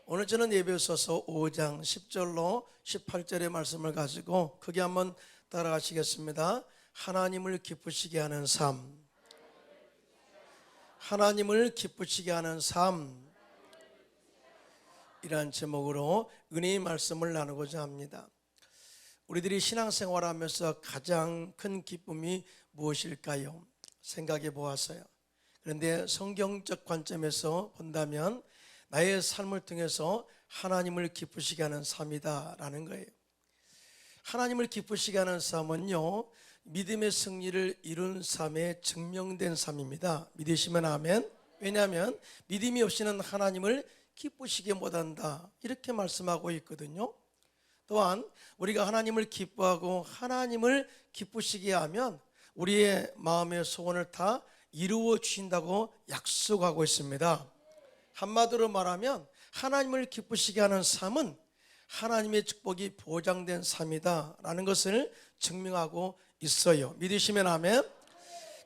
오늘 저는 에베소서 5장 10절로 18절의 말씀을 가지고 크게 한번 따라가시겠습니다. 하나님을 기쁘시게 하는 삶, 하나님을 기쁘시게 하는 삶, 이란 제목으로 은혜의 말씀을 나누고자 합니다. 우리들이 신앙생활하면서 가장 큰 기쁨이 무엇일까요? 생각해 보았어요. 그런데 성경적 관점에서 본다면 나의 삶을 통해서 하나님을 기쁘시게 하는 삶이다라는 거예요. 하나님을 기쁘시게 하는 삶은요, 믿음의 승리를 이룬 삶에 증명된 삶입니다. 믿으시면 아멘. 왜냐하면 믿음이 없이는 하나님을 기쁘시게 못한다, 이렇게 말씀하고 있거든요. 또한 우리가 하나님을 기뻐하고 하나님을 기쁘시게 하면 우리의 마음의 소원을 다 이루어 주신다고 약속하고 있습니다. 한마디로 말하면 하나님을 기쁘시게 하는 삶은 하나님의 축복이 보장된 삶이다라는 것을 증명하고 있어요. 믿으시면 아멘.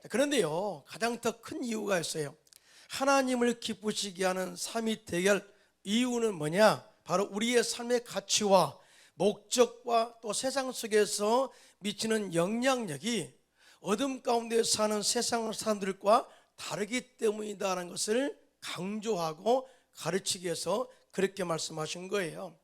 그런데요, 가장 더 큰 이유가 있어요. 하나님을 기쁘시게 하는 삶이 되게 이유는 뭐냐? 바로 우리의 삶의 가치와 목적과 또 세상 속에서 미치는 영향력이 어둠 가운데 사는 세상 사람들과 다르기 때문이다라는 것을 강조하고 가르치기 위해서 그렇게 말씀하신 거예요.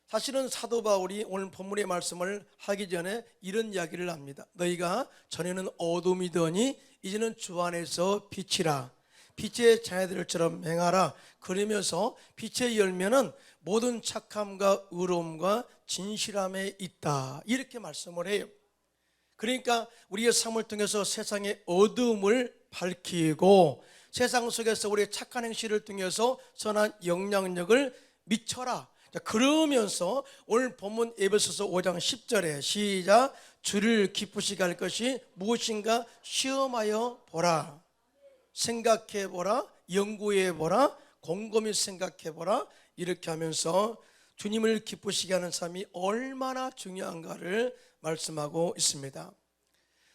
사실은 사도 바울이 오늘 본문의 말씀을 하기 전에 이런 이야기를 합니다. 너희가 전에는 어둠이더니 이제는 주 안에서 빛이라, 빛의 자녀들처럼 행하라. 그러면서 빛의 열매는 모든 착함과 의로움과 진실함에 있다, 이렇게 말씀을 해요. 그러니까 우리의 삶을 통해서 세상의 어둠을 밝히고 세상 속에서 우리의 착한 행실을 통해서 선한 영향력을 미쳐라. 그러면서 오늘 본문 에베소서 5장 10절에 시작, 주를 기쁘시게 할 것이 무엇인가 시험하여 보라. 생각해 보라, 연구해 보라, 곰곰이 생각해 보라. 이렇게 하면서 주님을 기쁘시게 하는 삶이 얼마나 중요한가를 말씀하고 있습니다.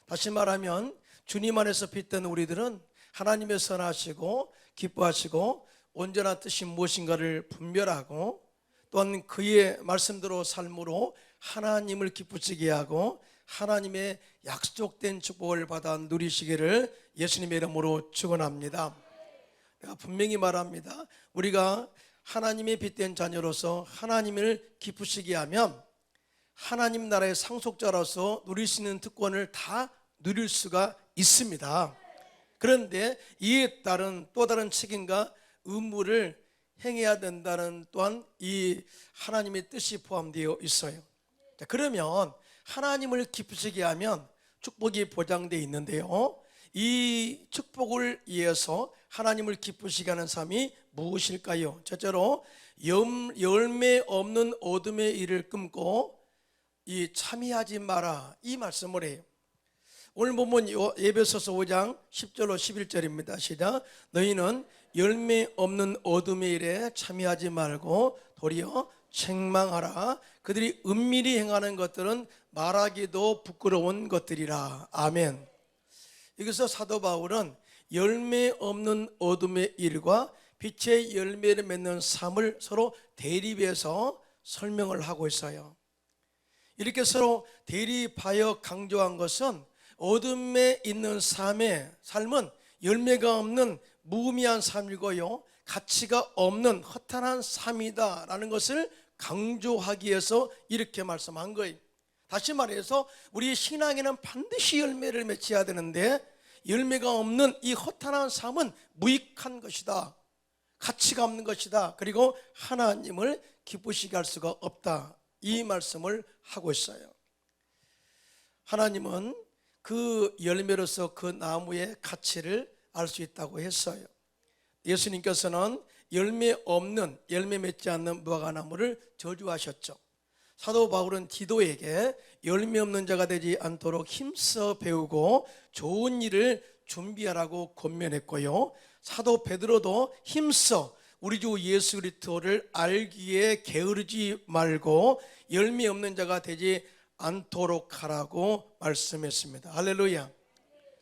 다시 말하면 주님 안에서 빗된 우리들은 하나님의 선하시고 기뻐하시고 온전한 뜻이 무엇인가를 분별하고 또한 그의 말씀대로 삶으로 하나님을 기쁘시게 하고 하나님의 약속된 축복을 받아 누리시기를 예수님의 이름으로 축원합니다. 내가 분명히 말합니다. 우리가 하나님의 빗된 자녀로서 하나님을 기쁘시게 하면 하나님 나라의 상속자로서 누릴 수 있는 특권을 다 누릴 수가 있습니다. 그런데 이에 따른 또 다른 책임과 의무를 행해야 된다는 또한 이 하나님의 뜻이 포함되어 있어요. 자, 그러면 하나님을 기쁘시게 하면 축복이 보장되어 있는데요, 이 축복을 위해서 하나님을 기쁘시게 하는 삶이 무엇일까요? 첫째로 열매 없는 어둠의 일을 끊고 이 참여하지 마라, 이 말씀을 해요. 오늘 보면 에베소서 5장 10절로 11절입니다. 시작. 너희는 열매 없는 어둠의 일에 참여하지 말고 도리어 책망하라. 그들이 은밀히 행하는 것들은 말하기도 부끄러운 것들이라. 아멘. 여기서 사도 바울은 열매 없는 어둠의 일과 빛의 열매를 맺는 삶을 서로 대립해서 설명을 하고 있어요. 이렇게 서로 대립하여 강조한 것은 어둠에 있는 삶은 열매가 없는 무의미한 삶이고요, 가치가 없는 허탄한 삶이다라는 것을 강조하기 위해서 이렇게 말씀한 거예요. 다시 말해서 우리 신앙에는 반드시 열매를 맺어야 되는데 열매가 없는 이 허탄한 삶은 무익한 것이다, 가치가 없는 것이다, 그리고 하나님을 기쁘시게 할 수가 없다, 이 말씀을 하고 있어요. 하나님은 그 열매로서 그 나무의 가치를 알 수 있다고 했어요. 예수님께서는 열매 맺지 않는 무화과나무를 저주하셨죠. 사도 바울은 디도에게 열매 없는 자가 되지 않도록 힘써 배우고 좋은 일을 준비하라고 권면했고요, 사도 베드로도 힘써 우리 주 예수 그리스도를 알기에 게으르지 말고 열매 없는 자가 되지 않도록 하라고 말씀했습니다. 할렐루야.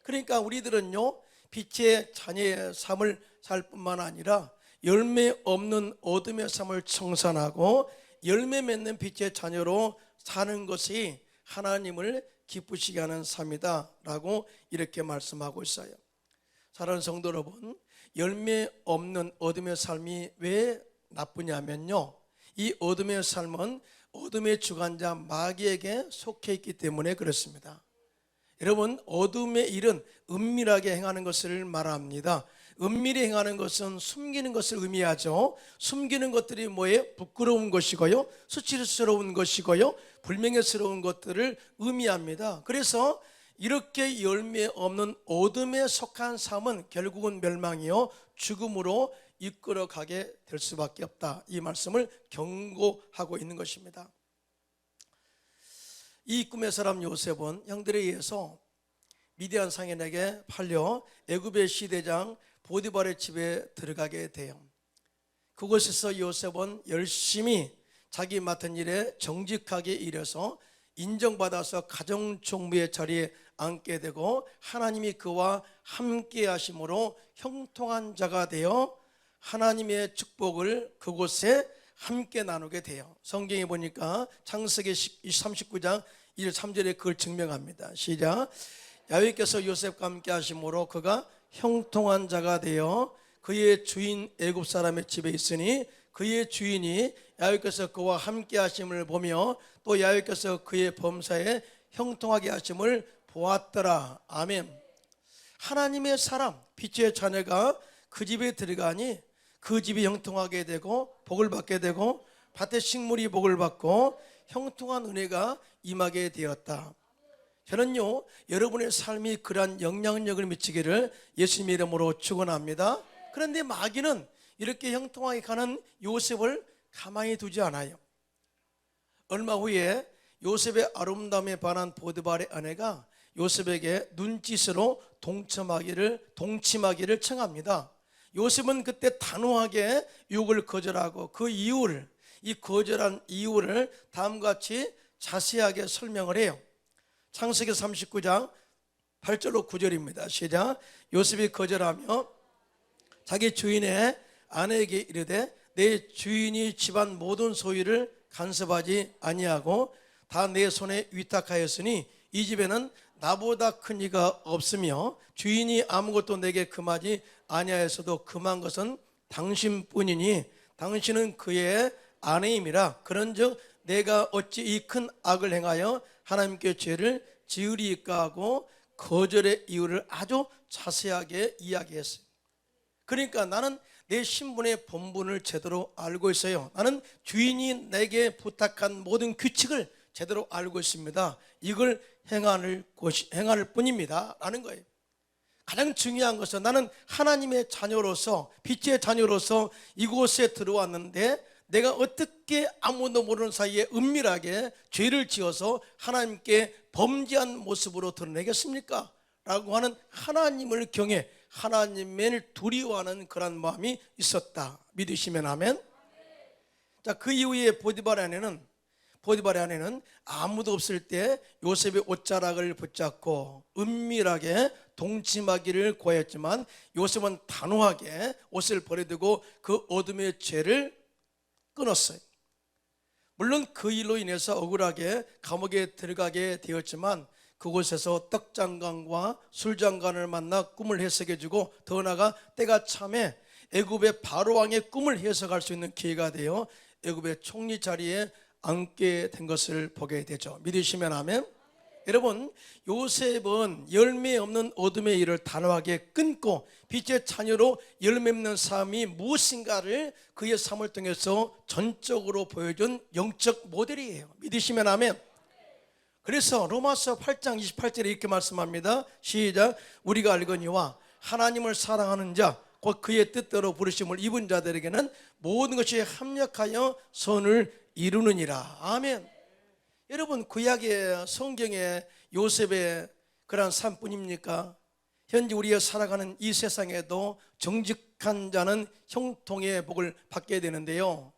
그러니까 우리들은요, 빛의 자녀의 삶을 살 뿐만 아니라 열매 없는 어둠의 삶을 청산하고 열매 맺는 빛의 자녀로 사는 것이 하나님을 기쁘시게 하는 삶이다 라고 이렇게 말씀하고 있어요. 사랑하는 성도 여러분, 열매 없는 어둠의 삶이 왜 나쁘냐면요, 이 어둠의 삶은 어둠의 주관자 마귀에게 속해 있기 때문에 그렇습니다. 여러분, 어둠의 일은 은밀하게 행하는 것을 말합니다. 은밀히 행하는 것은 숨기는 것을 의미하죠. 숨기는 것들이 뭐예요? 부끄러운 것이고요, 수치스러운 것이고요, 불명예스러운 것들을 의미합니다. 그래서 이렇게 열매 없는 어둠에 속한 삶은 결국은 멸망이요, 죽음으로 이끌어가게 될 수밖에 없다, 이 말씀을 경고하고 있는 것입니다. 이 꿈의 사람 요셉은 형들에 의해서 미디안 상인에게 팔려 애굽의 시대장 보디발의 집에 들어가게 돼요. 그곳에서 요셉은 열심히 자기 맡은 일에 정직하게 일해서 인정받아서 가정총무의 자리에 앉게 되고 하나님이 그와 함께 하심으로 형통한 자가 되어 하나님의 축복을 그곳에 함께 나누게 돼요. 성경에 보니까 창세기 39장 1, 3절에 그걸 증명합니다. 시작. 야훼께서 요셉과 함께 하심으로 그가 형통한 자가 되어 그의 주인 애굽 사람의 집에 있으니 그의 주인이 야훼께서 그와 함께 하심을 보며 또 야훼께서 그의 범사에 형통하게 하심을 보았더라. 아멘. 하나님의 사람, 빛의 자녀가 그 집에 들어가니 그 집이 형통하게 되고 복을 받게 되고 밭의 식물이 복을 받고 형통한 은혜가 임하게 되었다. 저는요, 여러분의 삶이 그러한 영향력을 미치기를 예수님의 이름으로 축원합니다. 그런데 마귀는 이렇게 형통하게 가는 요셉을 가만히 두지 않아요. 얼마 후에 요셉의 아름다움에 반한 보디발의 아내가 요셉에게 눈짓으로 동침하기를 청합니다. 요셉은 그때 단호하게 유혹을 거절하고 이 거절한 이유를 다음과 같이 자세하게 설명을 해요. 창세기 39장 8절로 9절입니다. 시작. 요셉이 거절하며 자기 주인의 아내에게 이르되 내 주인이 집안 모든 소유를 간섭하지 아니하고 다 내 손에 위탁하였으니 이 집에는 나보다 큰 이가 없으며 주인이 아무것도 내게 금하지 아니하였어도 금한 것은 당신뿐이니 당신은 그의 아내임이라. 그런즉 내가 어찌 이 큰 악을 행하여 하나님께 죄를 지으리까 하고 거절의 이유를 아주 자세하게 이야기했어요. 그러니까 나는 내 신분의 본분을 제대로 알고 있어요. 나는 주인이 내게 부탁한 모든 규칙을 제대로 알고 있습니다. 이걸 행할 뿐입니다 라는 거예요. 가장 중요한 것은 나는 하나님의 자녀로서, 빛의 자녀로서 이곳에 들어왔는데 내가 어떻게 아무도 모르는 사이에 은밀하게 죄를 지어서 하나님께 범죄한 모습으로 드러내겠습니까? 라고 하는 하나님을 경외, 하나님을 두려워하는 그런 마음이 있었다. 믿으시면 아멘. 자, 그 이후에 보디발의 아내는 아무도 없을 때 요셉의 옷자락을 붙잡고 은밀하게 동침하기를 고했지만 요셉은 단호하게 옷을 버려두고 그 어둠의 죄를 끊었어요. 물론 그 일로 인해서 억울하게 감옥에 들어가게 되었지만 그곳에서 떡장관과 술장관을 만나 꿈을 해석해주고 더 나아가 때가 참에 애굽의 바로왕의 꿈을 해석할 수 있는 기회가 되어 애굽의 총리 자리에 앉게 된 것을 보게 되죠. 믿으시면 아멘. 여러분, 요셉은 열매 없는 어둠의 일을 단호하게 끊고 빛의 자녀로 열매 맺는 삶이 무엇인가를 그의 삶을 통해서 전적으로 보여준 영적 모델이에요. 믿으시면 아멘. 그래서 로마서 8장 28절에 이렇게 말씀합니다. 시작. 우리가 알거니와 하나님을 사랑하는 자 곧 그의 뜻대로 부르심을 입은 자들에게는 모든 것이 합력하여 선을 이루느니라. 아멘. 여러분, 구약의 성경에 요셉의 그러한 삶뿐입니까? 현재 우리가 살아가는 이 세상에도 정직한 자는 형통의 복을 받게 되는데요,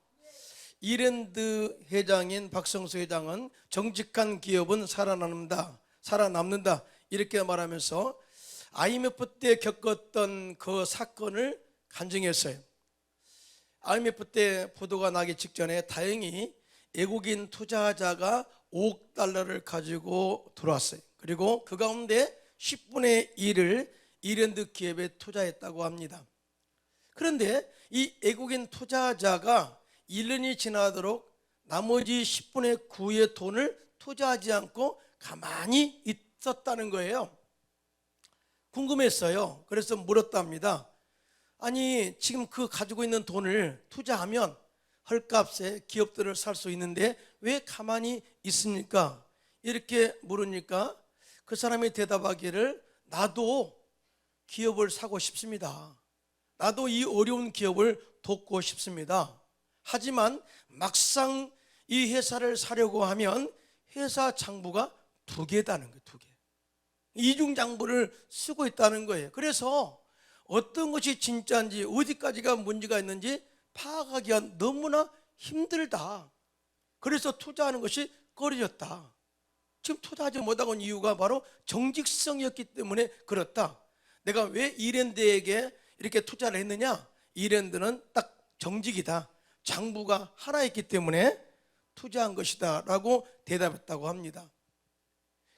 이랜드 회장인 박성수 회장은 정직한 기업은 살아남는다 이렇게 말하면서 IMF 때 겪었던 그 사건을 간증했어요. IMF 때 부도가 나기 직전에 다행히 외국인 투자자가 5억 달러를 가지고 들어왔어요. 그리고 그 가운데 10분의 1을 이랜드 기업에 투자했다고 합니다. 그런데 이 외국인 투자자가 1년이 지나도록 나머지 10분의 9의 돈을 투자하지 않고 가만히 있었다는 거예요. 궁금했어요. 그래서 물었답니다. 아니, 지금 그 가지고 있는 돈을 투자하면 헐값에 기업들을 살 수 있는데 왜 가만히 있습니까? 이렇게 물으니까 그 사람이 대답하기를, 나도 기업을 사고 싶습니다. 나도 이 어려운 기업을 돕고 싶습니다. 하지만 막상 이 회사를 사려고 하면 회사 장부가 2개다는 거예요. 2개. 이중장부를 쓰고 있다는 거예요. 그래서 어떤 것이 진짜인지 어디까지가 문제가 있는지 파악하기가 너무나 힘들다. 그래서 투자하는 것이 꺼려졌다. 지금 투자하지 못하고 있는 이유가 바로 정직성이었기 때문에 그렇다. 내가 왜 이랜드에게 이렇게 투자를 했느냐? 이랜드는 딱 정직이다. 장부가 하나 있기 때문에 투자한 것이다 라고 대답했다고 합니다.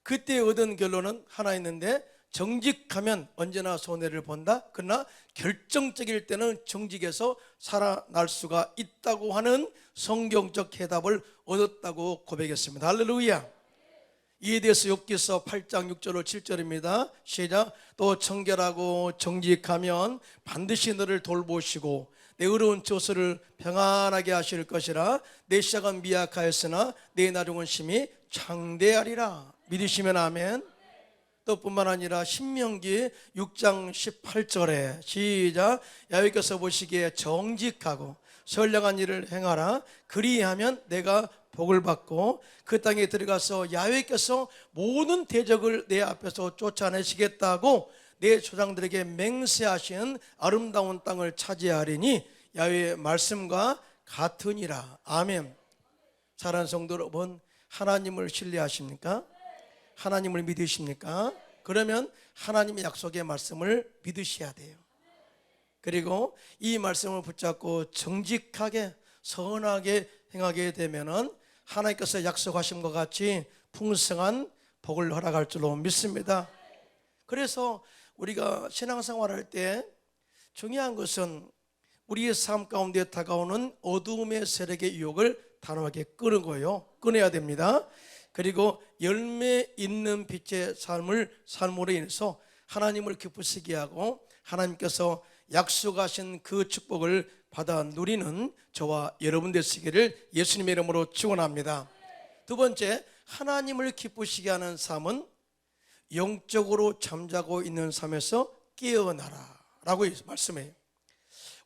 그때 얻은 결론은 하나 있는데, 정직하면 언제나 손해를 본다. 그러나 결정적일 때는 정직에서 살아날 수가 있다고 하는 성경적 해답을 얻었다고 고백했습니다. 할렐루야. 이에 대해서 욥기서 8장 6절 7절입니다. 시작. 또 청결하고 정직하면 반드시 너를 돌보시고 내 어려운 처소를 평안하게 하실 것이라. 내 시작은 미약하였으나 내 나중은 심히 창대하리라. 믿으시면 아멘. 또 뿐만 아니라 신명기 6장 18절에 시작. 야훼께서 보시기에 정직하고 선량한 일을 행하라. 그리하면 내가 복을 받고 그 땅에 들어가서 야훼께서 모든 대적을 내 앞에서 쫓아내시겠다고 내 조상들에게 맹세하신 아름다운 땅을 차지하리니 야훼의 말씀과 같으니라. 아멘. 사랑하는 성도 여러분, 하나님을 신뢰하십니까? 하나님을 믿으십니까? 그러면 하나님의 약속의 말씀을 믿으셔야 돼요. 그리고 이 말씀을 붙잡고 정직하게 선하게 행하게 되면은 하나님께서 약속하신 것 같이 풍성한 복을 허락할 줄로 믿습니다. 그래서 우리가 신앙생활할 때 중요한 것은 우리의 삶 가운데 다가오는 어두움의 세력의 유혹을 단호하게 끊어야 됩니다. 그리고 열매 있는 빛의 삶으로 인해서 하나님을 기쁘시게 하고 하나님께서 약속하신 그 축복을 받아 누리는 저와 여러분 되시기를 예수님의 이름으로 축원합니다. 두 번째, 하나님을 기쁘시게 하는 삶은 영적으로 잠자고 있는 삶에서 깨어나라 라고 말씀해요.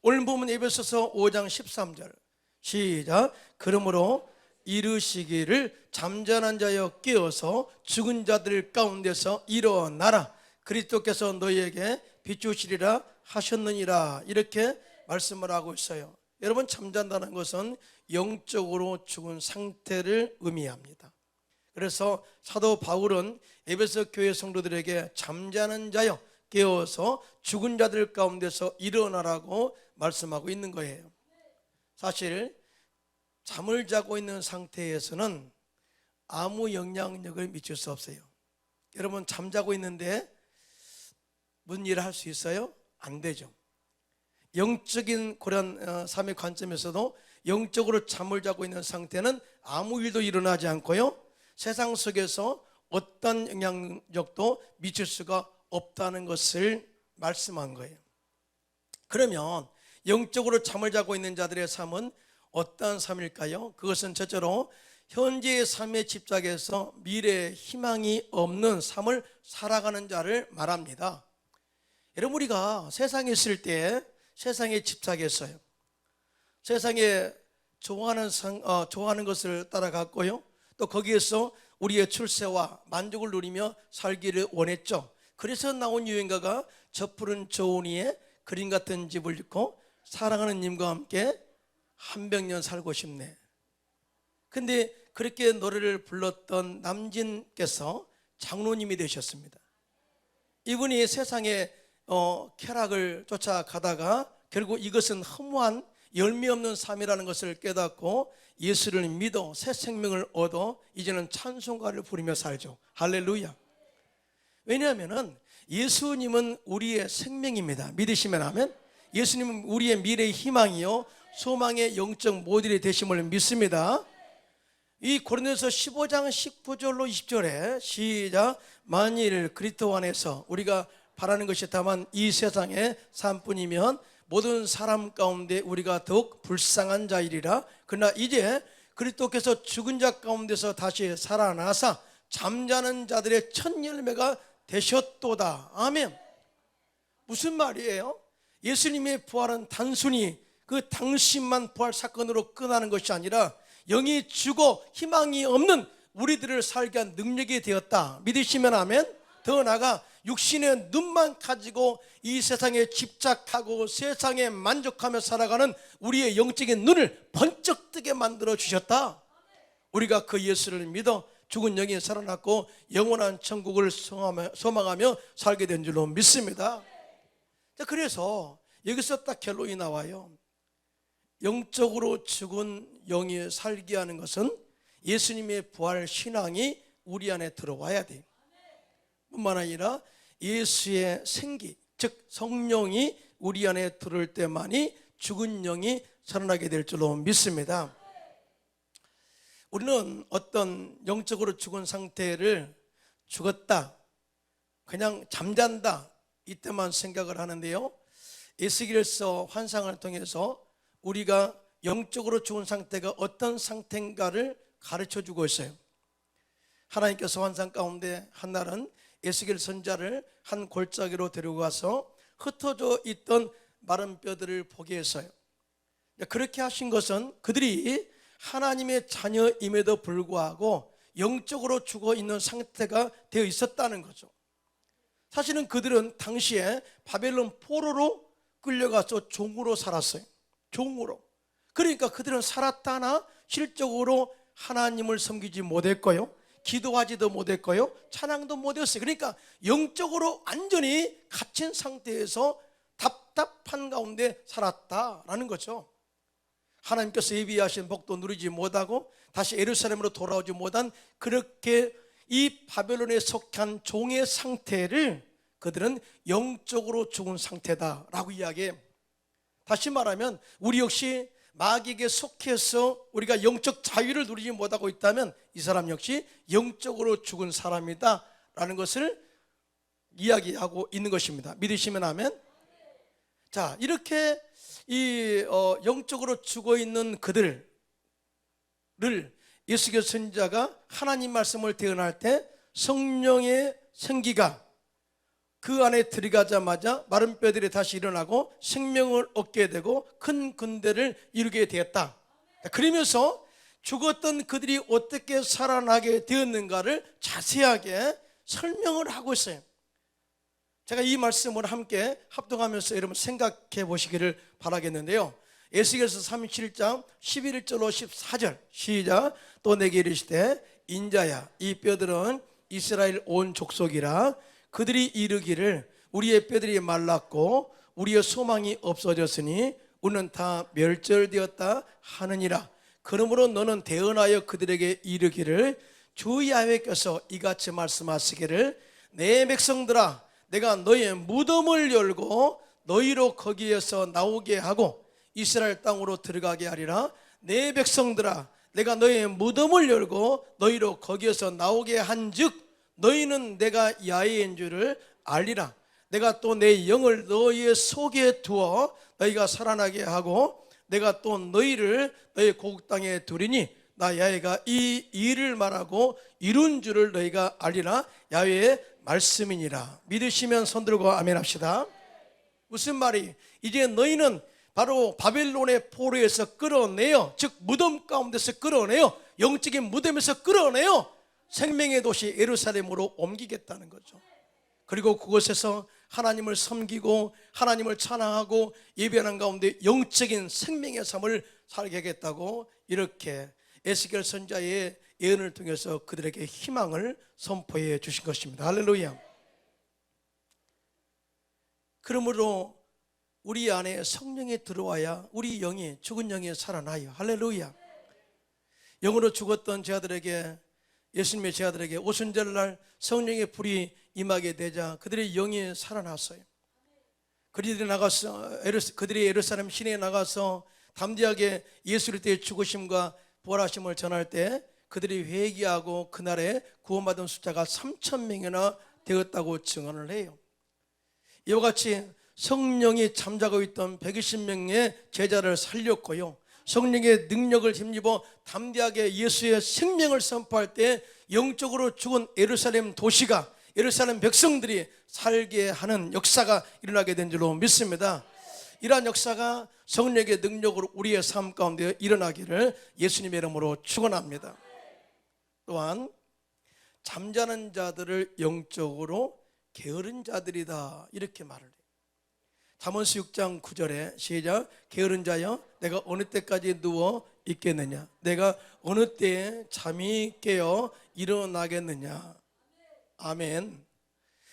오늘 보면 에베소서 5장 13절 시작. 그러므로 이르시기를 잠자는 자여 깨어서 죽은 자들 가운데서 일어나라. 그리스도께서 너희에게 비추시리라 하셨느니라. 이렇게 말씀을 하고 있어요. 여러분, 잠잔다는 것은 영적으로 죽은 상태를 의미합니다. 그래서 사도 바울은 에베소 교회 성도들에게 잠자는 자여 깨어서 죽은 자들 가운데서 일어나라고 말씀하고 있는 거예요. 사실 잠을 자고 있는 상태에서는 아무 영향력을 미칠 수 없어요. 여러분, 잠자고 있는데 무슨 일을 할 수 있어요? 안 되죠. 영적인 그런 삶의 관점에서도 영적으로 잠을 자고 있는 상태는 아무 일도 일어나지 않고요, 세상 속에서 어떤 영향력도 미칠 수가 없다는 것을 말씀한 거예요. 그러면 영적으로 잠을 자고 있는 자들의 삶은 어떤 삶일까요? 그것은 첫째로 현재의 삶에 집착해서 미래에 희망이 없는 삶을 살아가는 자를 말합니다. 여러분, 우리가 세상에 있을 때 세상에 집착했어요. 세상에 좋아하는 것을 따라갔고요, 또 거기에서 우리의 출세와 만족을 누리며 살기를 원했죠. 그래서 나온 유행가가 저 푸른 저온 위에 그림 같은 집을 짓고 사랑하는 님과 함께 한 백년 살고 싶네. 근데 그렇게 노래를 불렀던 남진께서 장로님이 되셨습니다. 이분이 세상에 쾌락을 쫓아가다가 결국 이것은 허무한 열매 없는 삶이라는 것을 깨닫고 예수를 믿어 새 생명을 얻어 이제는 찬송가를 부르며 살죠. 할렐루야. 왜냐하면 예수님은 우리의 생명입니다. 믿으시면 아멘. 예수님은 우리의 미래의 희망이요 소망의 영적 모델이 되심을 믿습니다. 이 고린도서 15장 19절로 20절에 시작. 만일 그리스도 안에서 우리가 바라는 것이 다만 이 세상의 삶뿐이면 모든 사람 가운데 우리가 더욱 불쌍한 자이리라. 그러나 이제 그리스도께서 죽은 자 가운데서 다시 살아나사 잠자는 자들의 첫 열매가 되셨도다. 아멘. 무슨 말이에요? 예수님의 부활은 단순히 그 당신만 부활 사건으로 끝나는 것이 아니라 영이 죽어 희망이 없는 우리들을 살게 한 능력이 되었다. 믿으시면 아멘. 더 나아가 육신의 눈만 가지고 이 세상에 집착하고 세상에 만족하며 살아가는 우리의 영적인 눈을 번쩍 뜨게 만들어 주셨다. 우리가 그 예수를 믿어 죽은 영이 살아났고 영원한 천국을 소망하며 살게 된 줄로 믿습니다. 그래서 여기서 딱 결론이 나와요. 영적으로 죽은 영이 살게 하는 것은 예수님의 부활 신앙이 우리 안에 들어와야 돼요. 뿐만 아니라 예수의 생기, 즉 성령이 우리 안에 들어올 때만이 죽은 영이 살아나게 될 줄로 믿습니다. 우리는 어떤 영적으로 죽은 상태를 죽었다, 그냥 잠잔다 이때만 생각을 하는데요, 에스겔서 환상을 통해서 우리가 영적으로 죽은 상태가 어떤 상태인가를 가르쳐 주고 있어요. 하나님께서 환상 가운데 한 날은 에스겔 선자를 한 골짜기로 데리고 가서 흩어져 있던 마른 뼈들을 보게 했어요. 그렇게 하신 것은 그들이 하나님의 자녀임에도 불구하고 영적으로 죽어 있는 상태가 되어 있었다는 거죠. 사실은 그들은 당시에 바벨론 포로로 끌려가서 종으로 살았어요. 종으로. 그러니까 그들은 살았다나 실적으로 하나님을 섬기지 못했고요, 기도하지도 못했고요, 찬양도 못했어요. 그러니까 영적으로 완전히 갇힌 상태에서 답답한 가운데 살았다라는 거죠. 하나님께서 예비하신 복도 누리지 못하고 다시 예루살렘으로 돌아오지 못한 그렇게 이 바벨론에 속한 종의 상태를 그들은 영적으로 죽은 상태다라고 이야기해요. 다시 말하면 우리 역시 마귀에게 속해서 우리가 영적 자유를 누리지 못하고 있다면 이 사람 역시 영적으로 죽은 사람이다 라는 것을 이야기하고 있는 것입니다. 믿으시면 아멘. 자, 이렇게 영적으로 죽어 있는 그들을 예수께서 선지자가 하나님 말씀을 대언할 때 성령의 생기가 그 안에 들어가자마자 마른 뼈들이 다시 일어나고 생명을 얻게 되고 큰 군대를 이루게 되었다. 그러면서 죽었던 그들이 어떻게 살아나게 되었는가를 자세하게 설명을 하고 있어요. 제가 이 말씀을 함께 합동하면서 여러분 생각해 보시기를 바라겠는데요, 에스겔서 37장 11절로 14절 시작. 또 내게 이르시되 인자야, 이 뼈들은 이스라엘 온 족속이라. 그들이 이르기를 우리의 뼈들이 말랐고 우리의 소망이 없어졌으니 우리는 다 멸절되었다 하느니라. 그러므로 너는 대언하여 그들에게 이르기를 주 야훼께서 이같이 말씀하시기를 내 백성들아, 내가 너희의 무덤을 열고 너희로 거기에서 나오게 하고 이스라엘 땅으로 들어가게 하리라. 내 백성들아, 내가 너희의 무덤을 열고 너희로 거기에서 나오게 한즉 너희는 내가 야훼인 줄을 알리라. 내가 또 내 영을 너희의 속에 두어 너희가 살아나게 하고 내가 또 너희를 너희 고국 땅에 두리니 나 야훼가 이 일을 말하고 이룬 줄을 너희가 알리라. 야훼의 말씀이니라. 믿으시면 손들고 아멘 합시다. 무슨 말이? 이제 너희는 바로 바벨론의 포로에서 끌어내어, 즉 무덤 가운데서 끌어내어, 영적인 무덤에서 끌어내어 생명의 도시 예루살렘으로 옮기겠다는 거죠. 그리고 그곳에서 하나님을 섬기고 하나님을 찬양하고 예배하는 가운데 영적인 생명의 삶을 살게 하겠다고 이렇게 에스겔 선지자의 예언을 통해서 그들에게 희망을 선포해 주신 것입니다. 할렐루야. 그러므로 우리 안에 성령이 들어와야 우리 영이, 죽은 영이 살아나요. 할렐루야. 영으로 죽었던 제자들에게, 예수님의 제자들에게 오순절날 성령의 불이 임하게 되자 그들의 영이 살아났어요. 그들이 예루살렘 시내에 나가서 담대하게 예수 그리스도의 죽으심과 부활하심을 전할 때 그들이 회개하고 그날에 구원받은 숫자가 3,000명이나 되었다고 증언을 해요. 이와 같이 성령이 잠자고 있던 120명의 제자를 살렸고요, 성령의 능력을 힘입어 담대하게 예수의 생명을 선포할 때 영적으로 죽은 예루살렘 도시가, 예루살렘 백성들이 살게 하는 역사가 일어나게 된 줄로 믿습니다. 이러한 역사가 성령의 능력으로 우리의 삶 가운데 일어나기를 예수님의 이름으로 축원합니다. 또한 잠자는 자들을 영적으로 게으른 자들이다, 이렇게 말을 해요. 잠언서 6장 9절에 시작. 게으른 자여, 내가 어느 때까지 누워 있겠느냐? 내가 어느 때에 잠이 깨어 일어나겠느냐? 아멘.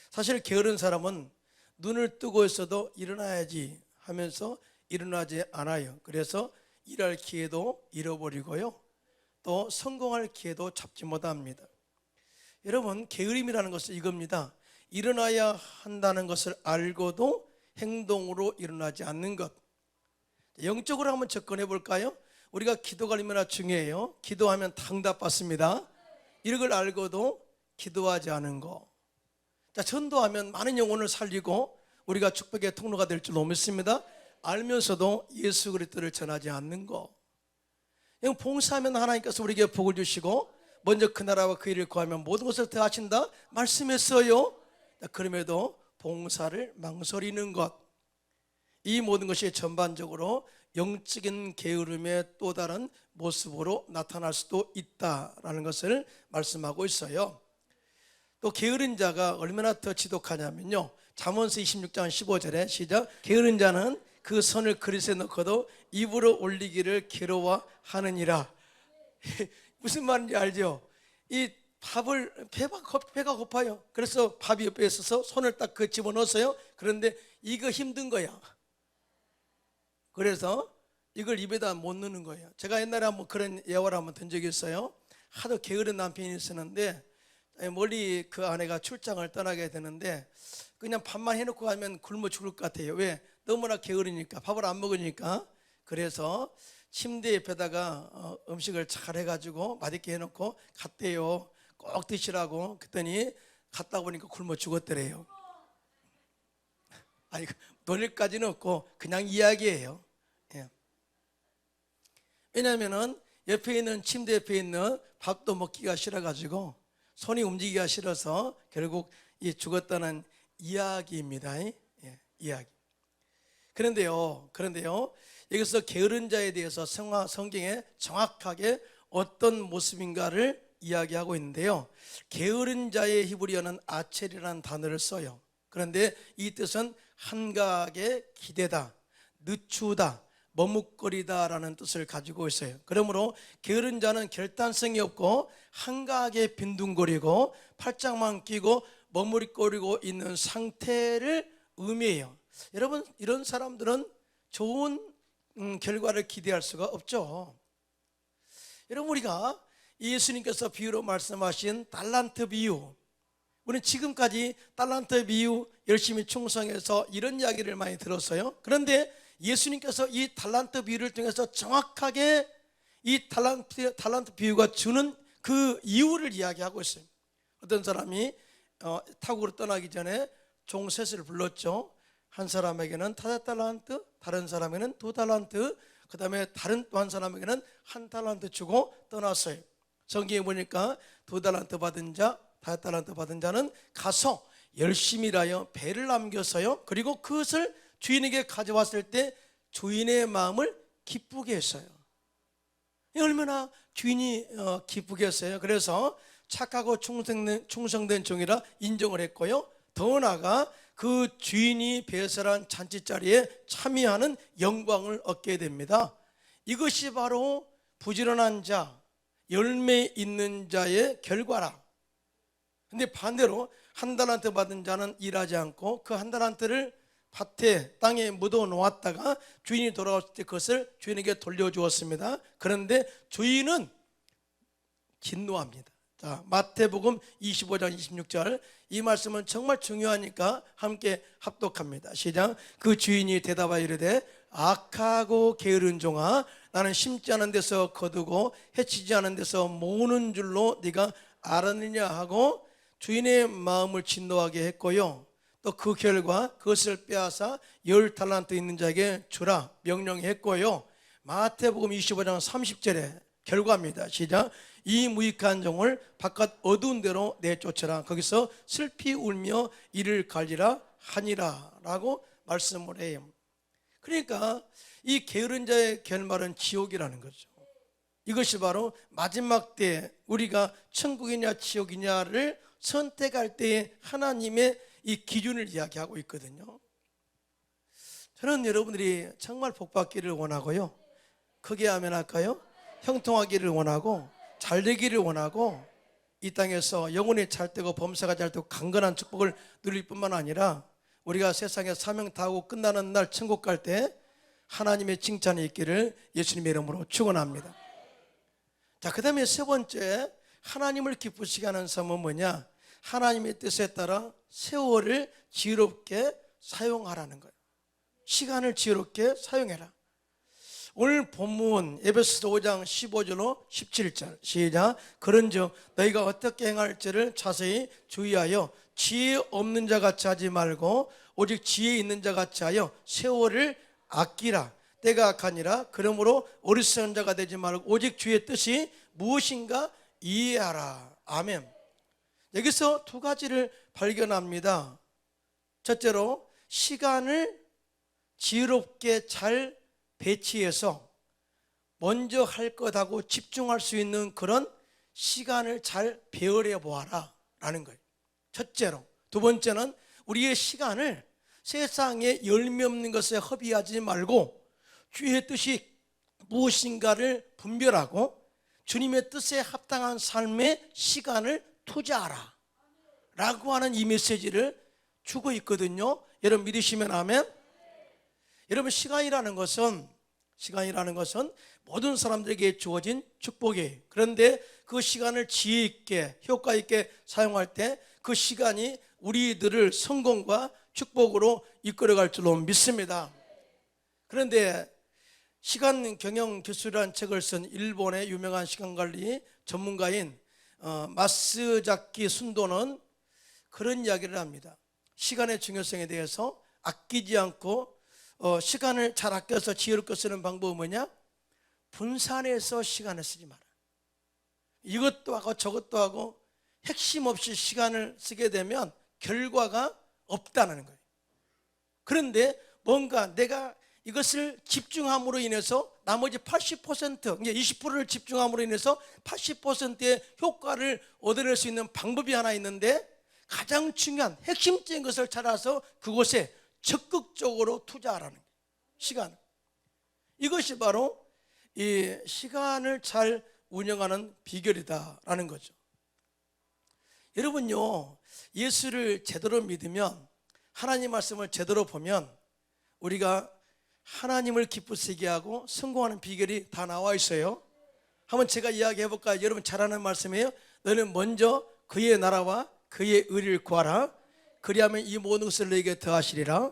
사실 게으른 사람은 눈을 뜨고 있어도 일어나야지 하면서 일어나지 않아요. 그래서 일할 기회도 잃어버리고요, 또 성공할 기회도 잡지 못합니다. 여러분, 게으름이라는 것은 이겁니다. 일어나야 한다는 것을 알고도 행동으로 일어나지 않는 것. 영적으로 한번 접근해 볼까요? 우리가 기도가 얼마나 중요해요. 기도하면 응답받습니다. 이런 걸 알고도 기도하지 않은 거. 자, 전도하면 많은 영혼을 살리고 우리가 축복의 통로가 될 줄로 믿습니다. 알면서도 예수 그리스도를 전하지 않는 거. 봉사하면 하나님께서 우리에게 복을 주시고 먼저 그 나라와 그 일을 구하면 모든 것을 다 하신다 말씀했어요. 그럼에도 봉사를 망설이는 것, 이 모든 것이 전반적으로 영적인 게으름의 또 다른 모습으로 나타날 수도 있다라는 것을 말씀하고 있어요. 또 게으른 자가 얼마나 더 지독하냐면요, 잠언서 26장 15절에 시작. 게으른 자는 그 손을 그릇에 넣고도 입으로 올리기를 괴로워하느니라. 무슨 말인지 알죠? 이 밥을, 배가 고파요. 그래서 밥이 옆에 있어서 손을 딱 그 집어넣었어요. 그런데 이거 힘든 거야. 그래서 이걸 입에다 못 넣는 거예요. 제가 옛날에 한번 그런 예화를 한번 든 적이 있어요. 하도 게으른 남편이 있었는데 멀리 그 아내가 출장을 떠나게 되는데 그냥 밥만 해놓고 가면 굶어 죽을 것 같아요. 왜? 너무나 게으르니까, 밥을 안 먹으니까. 그래서 침대 옆에다가 음식을 잘 해가지고 맛있게 해놓고 갔대요. 꼭 드시라고. 그랬더니 갔다 보니까 굶어 죽었더래요. 아니, 놀릴까지는 없고 그냥 이야기예요. 예. 왜냐하면은 옆에 있는, 침대 옆에 있는 밥도 먹기가 싫어가지고 손이 움직이기가 싫어서 결국 이 죽었다는 이야기입니다. 예, 이야기. 그런데요, 여기서 게으른 자에 대해서 성경에 정확하게 어떤 모습인가를 이야기하고 있는데요, 게으른 자의 히브리어는 아첼이라는 단어를 써요. 그런데 이 뜻은 한가하게 기대다, 늦추다, 머뭇거리다라는 뜻을 가지고 있어요. 그러므로 게으른 자는 결단성이 없고 한가하게 빈둥거리고 팔짱만 끼고 머뭇거리고 있는 상태를 의미해요. 여러분, 이런 사람들은 좋은 결과를 기대할 수가 없죠. 여러분, 우리가 예수님께서 비유로 말씀하신 달란트 비유, 우리는 지금까지 달란트 비유 열심히 충성해서 이런 이야기를 많이 들었어요. 그런데 예수님께서 이 달란트 비유를 통해서 정확하게 이 달란트 비유가 주는 그 이유를 이야기하고 있어요. 어떤 사람이 타국으로 떠나기 전에 종 셋을 불렀죠. 한 사람에게는 5달란트, 다른 사람에게는 2달란트, 그 다음에 다른 또 한 사람에게는 1달란트 주고 떠났어요. 성경에 보니까 2달란트 받은 자, 5달란트 받은 자는 가서 열심히 일하여 배를 남겨서요, 그리고 그것을 주인에게 가져왔을 때 주인의 마음을 기쁘게 했어요. 얼마나 주인이 기쁘게 했어요. 그래서 착하고 충성된 종이라 인정을 했고요, 더 나아가 그 주인이 배설한 잔치자리에 참여하는 영광을 얻게 됩니다. 이것이 바로 부지런한 자, 열매 있는 자의 결과라. 근데 반대로 1달란트 받은 자는 일하지 않고 그 1달란트를 밭에 땅에 묻어 놓았다가 주인이 돌아왔을 때 그것을 주인에게 돌려주었습니다. 그런데 주인은 진노합니다. 자, 마태복음 25장 26절, 이 말씀은 정말 중요하니까 함께 합독합니다. 시작. 그 주인이 대답하여 이르되 악하고 게으른 종아, 나는 심지 않은 데서 거두고 해치지 않은 데서 모으는 줄로 네가 알았느냐 하고 주인의 마음을 진노하게 했고요, 또 그 결과 그것을 빼앗아 10달란트 있는 자에게 주라 명령했고요. 마태복음 25장 30절에 결과입니다. 시작. 이 무익한 종을 바깥 어두운 데로 내쫓으라. 거기서 슬피 울며 이를 갈리라 하니라 라고 말씀을 해요. 그러니까 이 게으른 자의 결말은 지옥이라는 거죠. 이것이 바로 마지막 때 우리가 천국이냐 지옥이냐를 선택할 때의 하나님의 이 기준을 이야기하고 있거든요. 저는 여러분들이 정말 복받기를 원하고요, 크게 아멘할까요? 형통하기를 원하고 잘 되기를 원하고 이 땅에서 영혼이 잘 되고 범사가 잘 되고 강건한 축복을 누릴 뿐만 아니라 우리가 세상에 사명 다하고 끝나는 날 천국 갈 때 하나님의 칭찬이 있기를 예수님의 이름으로 축원합니다. 자, 그 다음에 세 번째, 하나님을 기쁘시게 하는 삶은 뭐냐? 하나님의 뜻에 따라 세월을 지혜롭게 사용하라는 거예요. 시간을 지혜롭게 사용해라. 오늘 본문 에베소서 5장 15절로 17절 시작. 그런즉 너희가 어떻게 행할지를 자세히 주의하여 지혜 없는 자 같이 하지 말고 오직 지혜 있는 자 같이 하여 세월을 아끼라. 때가 악하니라. 그러므로 어리석은 자가 되지 말고 오직 주의 뜻이 무엇인가 이해하라. 아멘. 여기서 두 가지를 발견합니다. 첫째로, 시간을 지혜롭게 잘 배치해서 먼저 할 것하고 집중할 수 있는 그런 시간을 잘 배열해 보아라 라는 거예요. 첫째로. 두 번째는 우리의 시간을 세상에 열매 없는 것에 허비하지 말고 주의 뜻이 무엇인가를 분별하고 주님의 뜻에 합당한 삶의 시간을 투자하라 라고 하는 이 메시지를 주고 있거든요. 여러분 믿으시면 아멘. 여러분, 시간이라는 것은 모든 사람들에게 주어진 축복이에요. 그런데 그 시간을 지혜 있게 효과 있게 사용할 때 그 시간이 우리들을 성공과 축복으로 이끌어갈 줄로 믿습니다. 그런데 시간 경영 기술이라는 책을 쓴 일본의 유명한 시간관리 전문가인 마스자키 순도는 그런 이야기를 합니다. 시간의 중요성에 대해서 아끼지 않고 시간을 잘 아껴서 지혜롭게 쓰는 방법은 뭐냐? 분산해서 시간을 쓰지 마라. 이것도 하고 저것도 하고 핵심 없이 시간을 쓰게 되면 결과가 없다는 거예요. 그런데 뭔가 내가 이것을 집중함으로 인해서 나머지 80%, 20%를 집중함으로 인해서 80%의 효과를 얻어낼 수 있는 방법이 하나 있는데, 가장 중요한 핵심적인 것을 찾아서 그곳에 적극적으로 투자하라는 거예요. 시간. 이것이 바로 이 시간을 잘 운영하는 비결이다라는 거죠. 여러분요, 예수를 제대로 믿으면, 하나님 말씀을 제대로 보면 우리가 하나님을 기쁘시게 하고 성공하는 비결이 다 나와 있어요. 한번 제가 이야기해 볼까요? 여러분 잘 아는 말씀이에요. 너는 먼저 그의 나라와 그의 의를 구하라. 그리하면 이 모든 것을 너에게 더하시리라.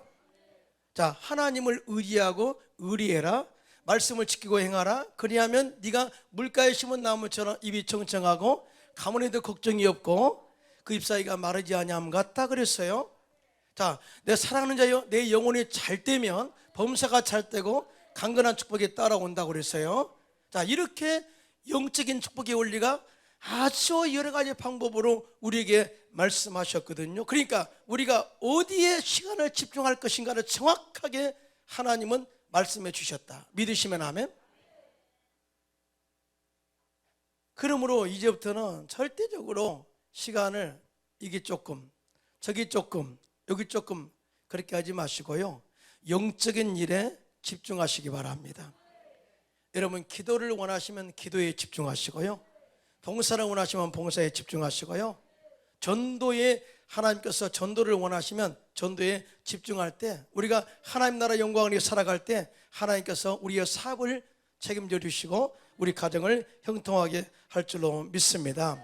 자, 하나님을 의지하고 의리해라. 말씀을 지키고 행하라. 그리하면 네가 물가에 심은 나무처럼 입이 청청하고 가문에도 걱정이 없고 그 잎사귀가 마르지 아니함 같다 그랬어요. 자, 내 사랑하는 자여, 내 영혼이 잘 되면 범사가 잘 되고 강건한 축복이 따라온다고 그랬어요. 자, 이렇게 영적인 축복의 원리가 아주 여러 가지 방법으로 우리에게 말씀하셨거든요. 그러니까 우리가 어디에 시간을 집중할 것인가를 정확하게 하나님은 말씀해 주셨다. 믿으시면 아멘. 그러므로 이제부터는 절대적으로 시간을 이게 조금 저기 조금 여기 조금 그렇게 하지 마시고요, 영적인 일에 집중하시기 바랍니다. 여러분, 기도를 원하시면 기도에 집중하시고요, 봉사를 원하시면 봉사에 집중하시고요, 전도에 하나님께서 전도를 원하시면 전도에 집중할 때, 우리가 하나님 나라 영광을 위해 살아갈 때 하나님께서 우리의 사업을 책임져 주시고 우리 가정을 형통하게 할 줄로 믿습니다.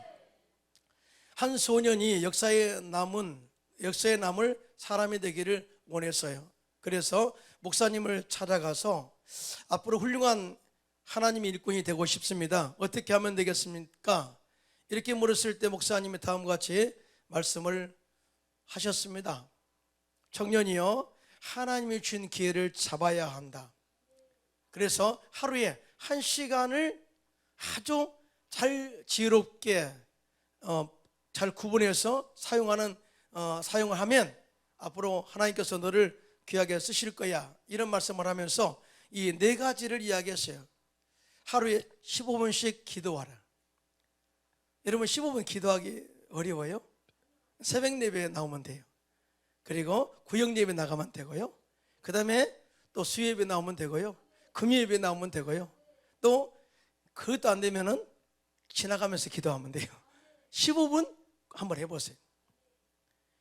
한 소년이 역사에 남을 사람이 되기를 원했어요. 그래서 목사님을 찾아가서 앞으로 훌륭한 하나님의 일꾼이 되고 싶습니다. 어떻게 하면 되겠습니까? 이렇게 물었을 때 목사님이 다음과 같이 말씀을 하셨습니다. 청년이여, 하나님이 주신 기회를 잡아야 한다. 그래서 하루에 1시간을 아주 잘 지혜롭게 잘 구분해서 사용을 하면 앞으로 하나님께서 너를 귀하게 쓰실 거야, 이런 말씀을 하면서 이 4가지를 이야기했어요. 하루에 15분씩 기도하라. 여러분, 15분 기도하기 어려워요? 새벽 예배에 나오면 돼요. 그리고 구역 예배 나가면 되고요. 그 다음에 또 수 예배 나오면 되고요. 금 예배 나오면 되고요. 또 그것도 안 되면은 지나가면서 기도하면 돼요. 15분 한번 해보세요.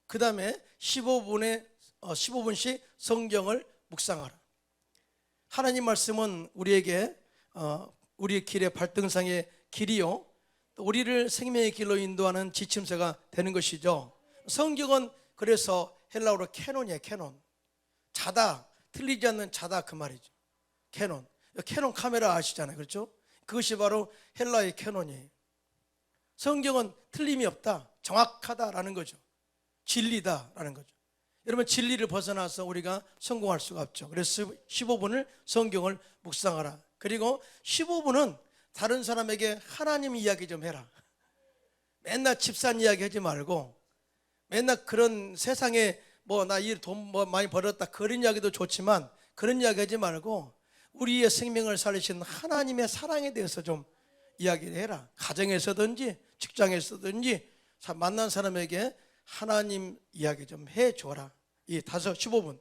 그 다음에 15분씩 성경을 묵상하라. 하나님 말씀은 우리에게 우리의 길의 발등상의 길이요, 또 우리를 생명의 길로 인도하는 지침서가 되는 것이죠. 성경은 그래서 헬라어로 캐논이에요. 캐논. 자다, 틀리지 않는 자다, 그 말이죠. 캐논. 캐논 카메라 아시잖아요. 그렇죠? 그것이 바로 헬라의 캐논이에요. 성경은 틀림이 없다, 정확하다라는 거죠. 진리다라는 거죠. 여러분, 진리를 벗어나서 우리가 성공할 수가 없죠. 그래서 15분을 성경을 묵상하라. 그리고 15분은 다른 사람에게 하나님 이야기 좀 해라. 맨날 집산 이야기 하지 말고, 맨날 그런 세상에 나 이 돈 많이 벌었다, 그런 이야기도 좋지만 그런 이야기 하지 말고 우리의 생명을 살리신 하나님의 사랑에 대해서 좀 이야기를 해라. 가정에서든지 직장에서든지 만난 사람에게 하나님 이야기 좀 해줘라. 이 15분.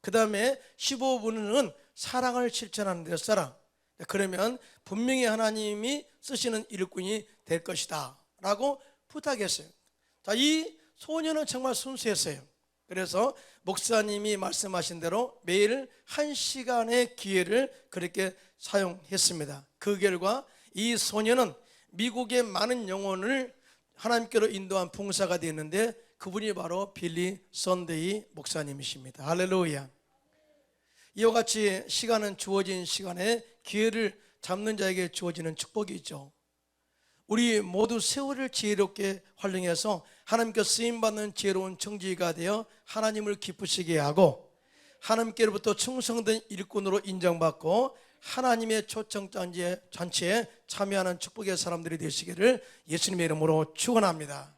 그 다음에 15분은 사랑을 실천하는 데 써라. 그러면 분명히 하나님이 쓰시는 일꾼이 될 것이다 라고 부탁했어요. 자, 이 소년은 정말 순수했어요. 그래서 목사님이 말씀하신 대로 매일 1시간의 기회를 그렇게 사용했습니다. 그 결과 이 소년은 미국의 많은 영혼을 하나님께로 인도한 봉사가 되었는데, 그분이 바로 빌리 선데이 목사님이십니다. 할렐루야. 이와 같이 시간은 주어진 시간에 기회를 잡는 자에게 주어지는 축복이죠. 우리 모두 세월을 지혜롭게 활용해서 하나님께 쓰임받는 지혜로운 청지기가 되어 하나님을 기쁘시게 하고 하나님께로부터 충성된 일꾼으로 인정받고 하나님의 초청잔치에 참여하는 축복의 사람들이 되시기를 예수님의 이름으로 축원합니다.